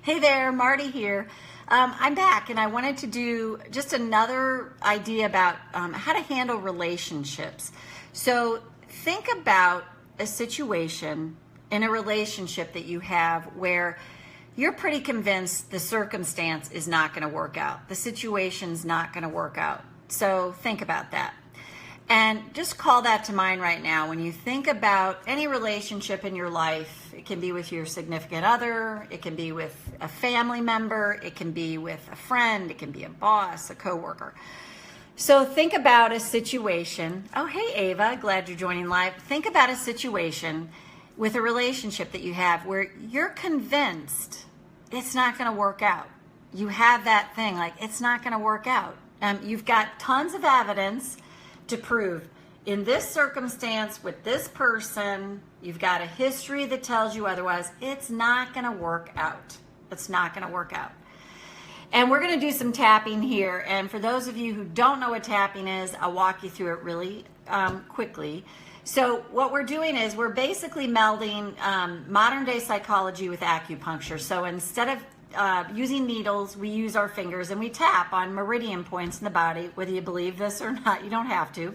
Hey there, Marty here. I'm back and I wanted to do just another idea about how to handle relationships. So think about a situation in a relationship that you have where you're pretty convinced the circumstance is not going to work out. The situation's not going to work out. So think about that. And just call that to mind right now. When you think about any relationship in your life, it can be with your significant other, it can be with a family member, it can be with a friend, it can be a boss, a coworker. So think about a situation. Oh, hey, Ava, glad you're joining live. Think about a situation with a relationship that you have where you're convinced it's not going to work out. You have that thing, like it's not going to work out. You've got tons of evidence to prove in this circumstance with this person, you've got a history that tells you otherwise. It's not going to work out. It's not going to work out. And we're going to do some tapping here. And for those of you who don't know what tapping is, I'll walk you through it really quickly. So what we're doing is we're basically melding modern day psychology with acupuncture. So instead of using needles, we use our fingers and we tap on meridian points in the body, whether you believe this or not. You don't have to.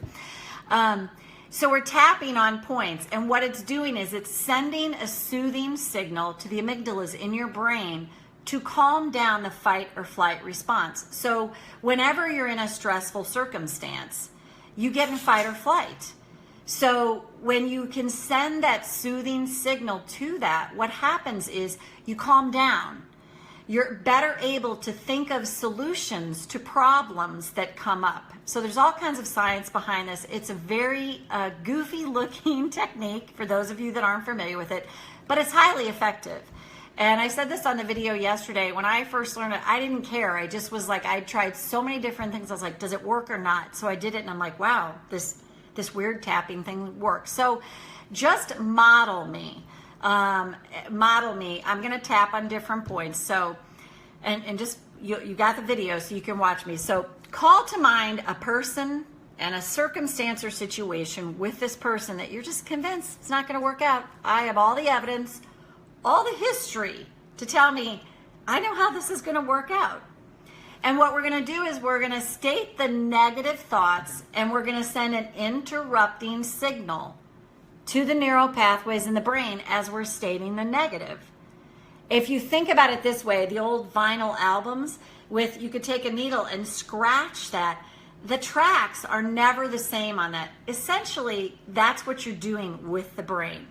So we're tapping on points, and what it's doing is it's sending a soothing signal to the amygdalas in your brain to calm down the fight or flight response. So whenever you're in a stressful circumstance, you get in fight or flight. So when you can send that soothing signal to that, what happens is you calm down. You're better able to think of solutions to problems that come up. So there's all kinds of science behind this. It's a very goofy looking technique for those of you that aren't familiar with it, but it's highly effective. And I said this on the video yesterday. When I first learned it, I didn't care. I just was like, I tried so many different things. I was like, does it work or not? So I did it and I'm like, wow, this weird tapping thing works. So just model me. I'm going to tap on different points. So, and just, you got the video so you can watch me. So call to mind a person and a circumstance or situation with this person that you're just convinced it's not going to work out. I have all the evidence, all the history to tell me I know how this is going to work out. And what we're going to do is we're going to state the negative thoughts and we're going to send an interrupting signal to the neural pathways in the brain as we're stating the negative. If you think about it this way, the old vinyl albums you could take a needle and scratch that. The tracks are never the same on that. Essentially, that's what you're doing with the brain.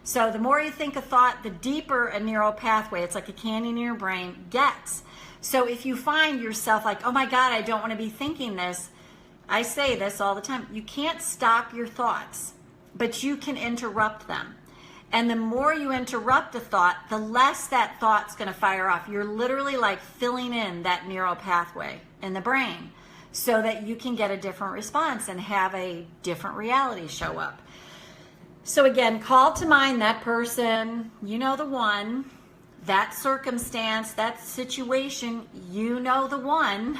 So the more you think a thought, the deeper a neural pathway, it's like a canyon in your brain, gets. So if you find yourself like, oh my God, I don't want to be thinking this, I say this all the time, you can't stop your thoughts, but you can interrupt them. And the more you interrupt a thought, the less that thought's going to fire off. You're literally like filling in that neural pathway in the brain so that you can get a different response and have a different reality show up. So again, call to mind that person, you know the one, that circumstance, that situation, you know the one,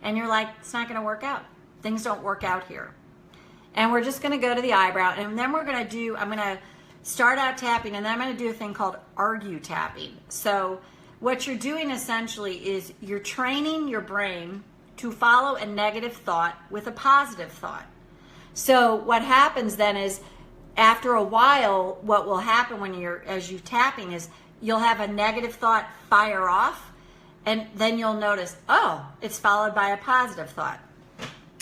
and you're like, it's not going to work out. Things don't work out here. And we're just going to go to the eyebrow, and then I'm going to start out tapping, and then I'm going to do a thing called argue tapping. So what you're doing essentially is you're training your brain to follow a negative thought with a positive thought. So what happens then is after a while, what will happen as you're tapping is you'll have a negative thought fire off, and then you'll notice, oh, it's followed by a positive thought.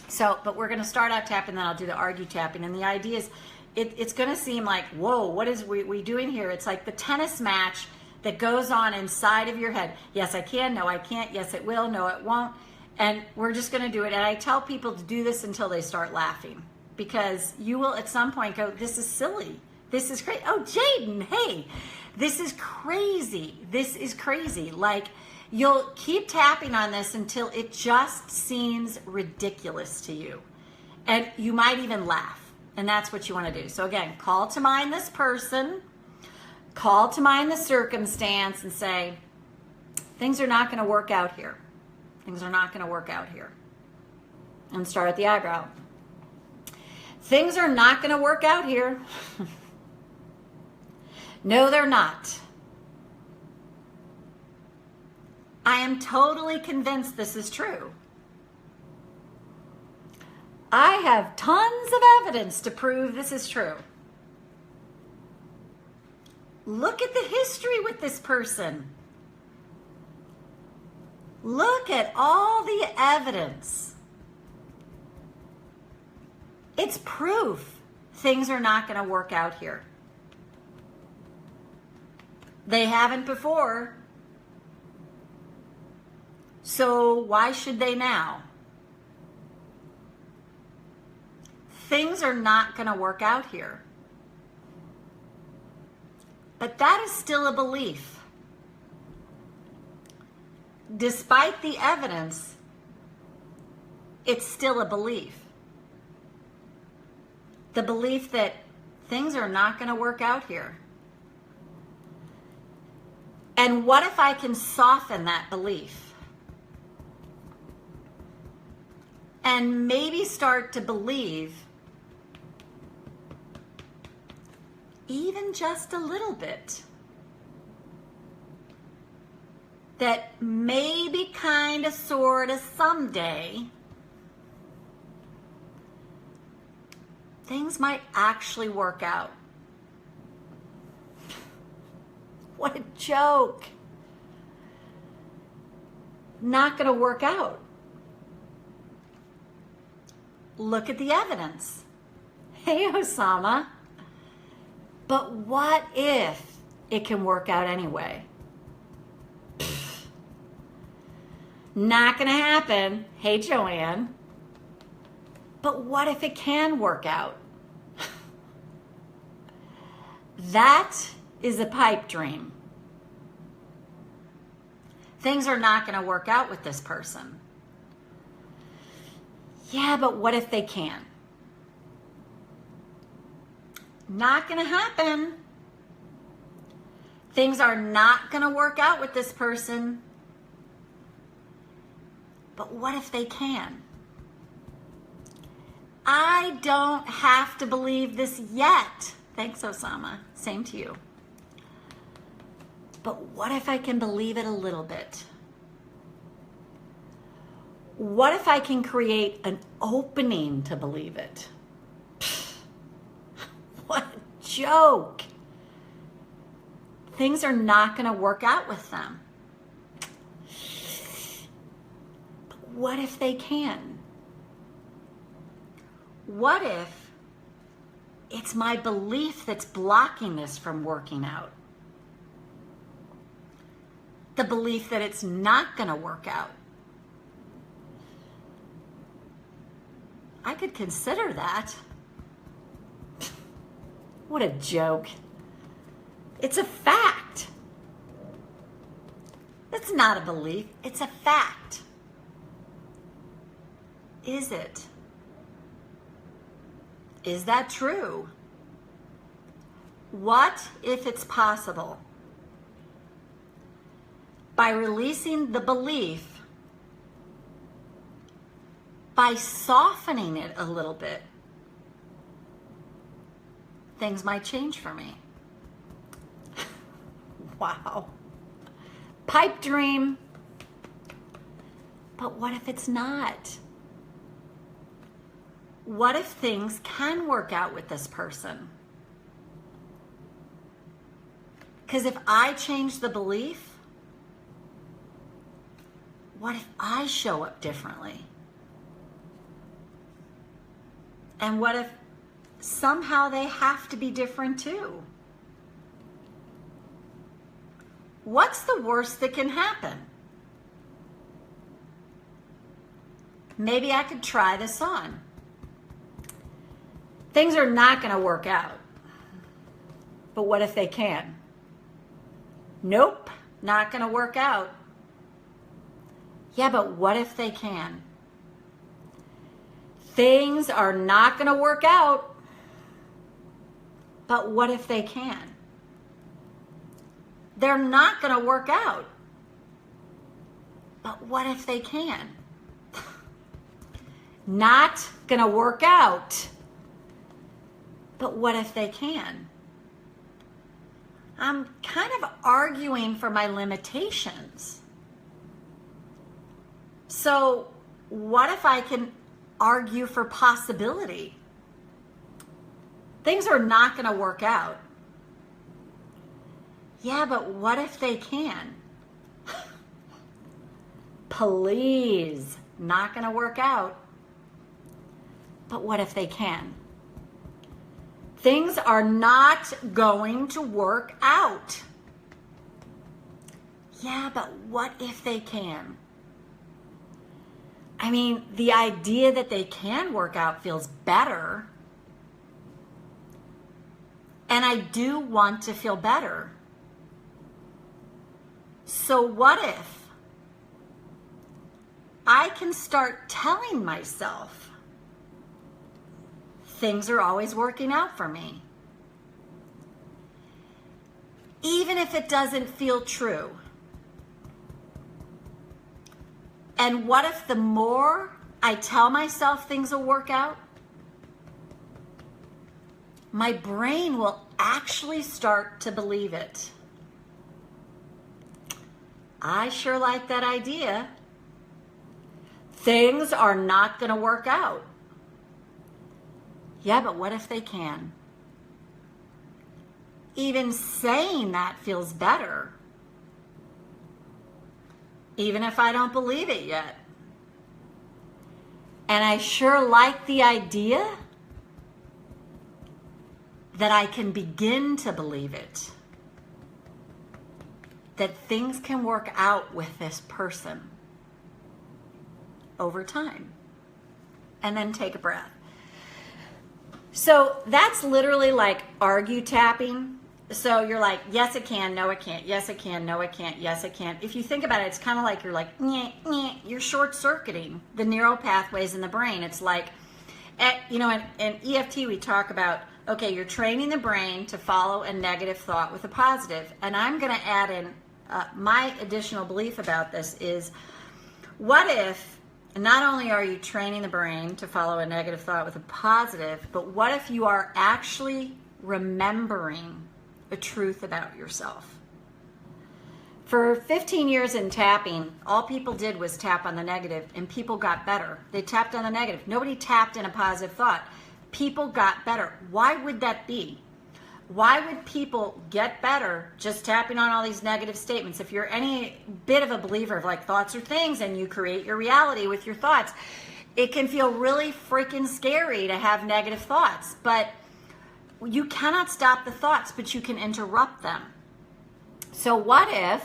So, but we're going to start out tapping, then I'll do the argue tapping. And the idea is it's going to seem like, whoa, what is we doing here? It's like the tennis match that goes on inside of your head. Yes, I can. No, I can't. Yes, it will. No, it won't. And we're just going to do it. And I tell people to do this until they start laughing, because you will at some point go, this is silly. This is crazy. Oh, Jaden, hey, this is crazy. This is crazy. Like, you'll keep tapping on this until it just seems ridiculous to you. And you might even laugh. And that's what you want to do. So again, call to mind this person, call to mind the circumstance, and say, things are not going to work out here. Things are not going to work out here. And start at the eyebrow. Things are not going to work out here. No, they're not. am totally convinced this is true. I have tons of evidence to prove this is true. Look at the history with this person. Look at all the evidence. It's proof things are not going to work out here. They haven't before. So why should they now? Things are not going to work out here. But that is still a belief. Despite the evidence, it's still a belief. The belief that things are not going to work out here. And what if I can soften that belief? And maybe start to believe even just a little bit that maybe kind of sort of someday things might actually work out. What a joke. Not going to work out. Look at the evidence. Hey, Osama. But what if it can work out anyway? Not going to happen. Hey, Joanne. But what if it can work out? That is a pipe dream. Things are not going to work out with this person. Yeah, but what if they can? Not going to happen. Things are not going to work out with this person. But what if they can? I don't have to believe this yet. Thanks, Osama. Same to you. But what if I can believe it a little bit? What if I can create an opening to believe it? What a joke. Things are not going to work out with them. But what if they can? What if it's my belief that's blocking this from working out? The belief that it's not going to work out. I could consider that. What a joke. It's a fact. It's not a belief, it's a fact. Is it? Is that true? What if it's possible? By releasing the belief, by softening it a little bit, things might change for me. Wow. Pipe dream. But what if it's not? What if things can work out with this person? Because if I change the belief, what if I show up differently? And what if somehow they have to be different too? What's the worst that can happen? Maybe I could try this on. Things are not going to work out. But what if they can? Nope, not going to work out. Yeah, but what if they can? Things are not going to work out. But what if they can? They're not going to work out. But what if they can? Not going to work out. But what if they can? I'm kind of arguing for my limitations. So what if I can argue for possibility? Things are not going to work out. Yeah, but what if they can? Please, not going to work out. But what if they can? Things are not going to work out. Yeah, but what if they can? I mean, the idea that they can work out feels better. And I do want to feel better. So what if I can start telling myself things are always working out for me? Even if it doesn't feel true. And what if the more I tell myself things will work out, my brain will actually start to believe it? I sure like that idea. Things are not going to work out. Yeah, but what if they can? Even saying that feels better. Even if I don't believe it yet. And I sure like the idea that I can begin to believe it. That things can work out with this person over time. And then take a breath. So that's literally like argue tapping. So you're like, yes, it can, no, it can't. Yes, it can, no, it can't. Yes, it can. If you think about it, it's kind of like you're like, nyeh, nyeh. You're short-circuiting the neural pathways in the brain. It's like, in EFT, we talk about, okay, you're training the brain to follow a negative thought with a positive. And I'm going to add in my additional belief about this is, what if not only are you training the brain to follow a negative thought with a positive, but what if you are actually remembering a truth about yourself? For 15 years in tapping, all people did was tap on the negative, and people got better. They tapped on the negative. Nobody tapped in a positive thought. People got better. Why would that be? Why would people get better just tapping on all these negative statements? If you're any bit of a believer of like thoughts are things and you create your reality with your thoughts, it can feel really freaking scary to have negative thoughts. But you cannot stop the thoughts, but you can interrupt them. So what if,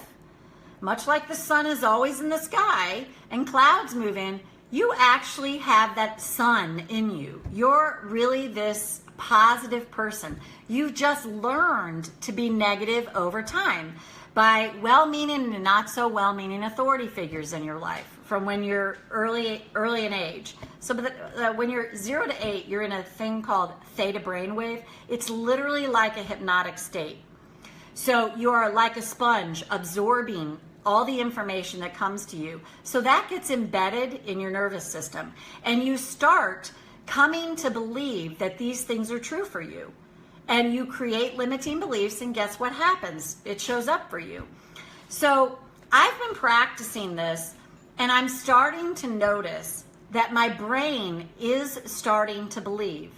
much like the sun is always in the sky and clouds move in, you actually have that sun in you? You're really this positive person. You've just learned to be negative over time by well-meaning and not so well-meaning authority figures in your life from when you're early in age. So when you're 0 to 8, you're in a thing called theta brainwave. It's literally like a hypnotic state. So you're like a sponge absorbing all the information that comes to you. So that gets embedded in your nervous system. And you start coming to believe that these things are true for you. And you create limiting beliefs, and guess what happens? It shows up for you. So I've been practicing this, and I'm starting to notice that my brain is starting to believe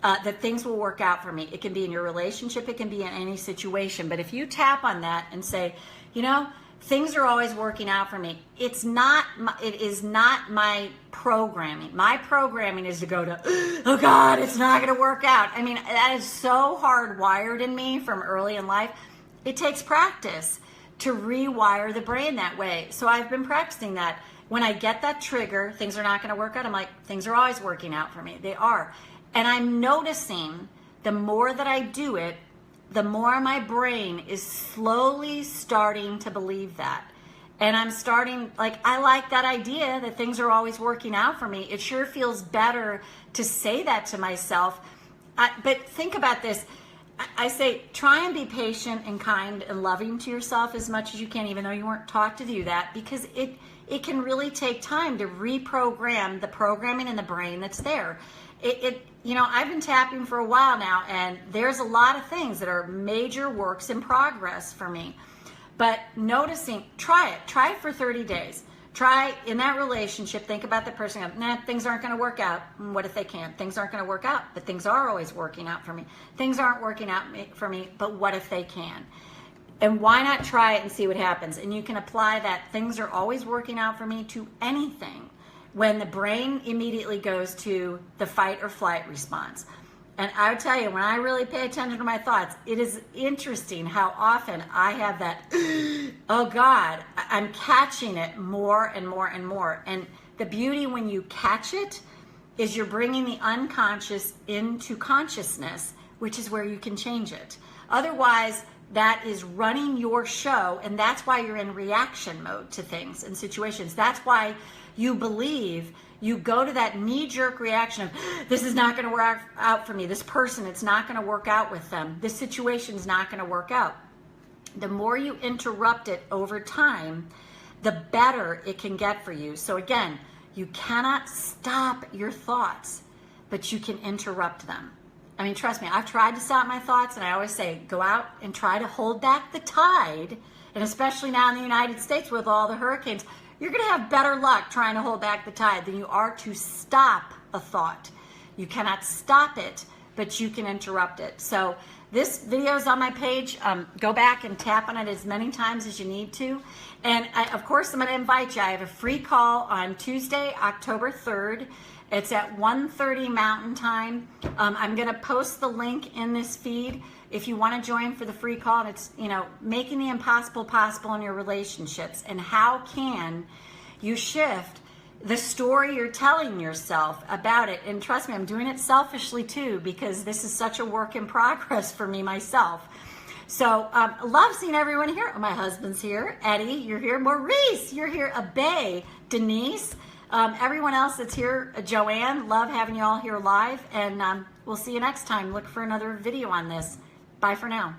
that things will work out for me. It can be in your relationship, it can be in any situation. But if you tap on that and say, things are always working out for me. It is not my programming. My programming is to go to, oh God, it's not going to work out. I mean, that is so hardwired in me from early in life. It takes practice to rewire the brain that way. So I've been practicing that. When I get that trigger, things are not going to work out, I'm like, things are always working out for me. They are. And I'm noticing the more that I do it, the more my brain is slowly starting to believe that. And I'm starting, I like that idea that things are always working out for me. It sure feels better to say that to myself. But think about this. I say, try and be patient and kind and loving to yourself as much as you can, even though you weren't taught to do that, because it can really take time to reprogram the programming in the brain that's there. I've been tapping for a while now, and there's a lot of things that are major works in progress for me. But noticing, try it for 30 days. Try in that relationship, think about the person, nah, things aren't going to work out. What if they can't? Things aren't going to work out, but things are always working out for me. Things aren't working out for me, but what if they can? And why not try it and see what happens? And you can apply that things are always working out for me to anything when the brain immediately goes to the fight or flight response. And I would tell you, when I really pay attention to my thoughts, it is interesting how often I have that, oh God, I'm catching it more and more and more. And the beauty when you catch it is you're bringing the unconscious into consciousness, which is where you can change it. Otherwise, that is running your show, and that's why you're in reaction mode to things and situations. That's why you believe you go to that knee-jerk reaction of, this is not going to work out for me. This person, it's not going to work out with them. This situation is not going to work out. The more you interrupt it over time, the better it can get for you. So again, you cannot stop your thoughts, but you can interrupt them. I mean, trust me, I've tried to stop my thoughts, and I always say, go out and try to hold back the tide. And especially now in the United States with all the hurricanes, you're going to have better luck trying to hold back the tide than you are to stop a thought. You cannot stop it, but you can interrupt it. So this video is on my page. Go back and tap on it as many times as you need to. And of course, I'm going to invite you. I have a free call on Tuesday, October 3rd. It's at 1:30 Mountain Time. I'm going to post the link in this feed if you want to join for the free call. And it's, making the impossible possible in your relationships. And how can you shift the story you're telling yourself about it? And trust me, I'm doing it selfishly too, because this is such a work in progress for me myself. So love seeing everyone here. Oh, my husband's here. Eddie, you're here. Maurice, you're here. Abe, Denise. Everyone else that's here, Joanne, love having you all here live, and we'll see you next time. Look for another video on this. Bye for now.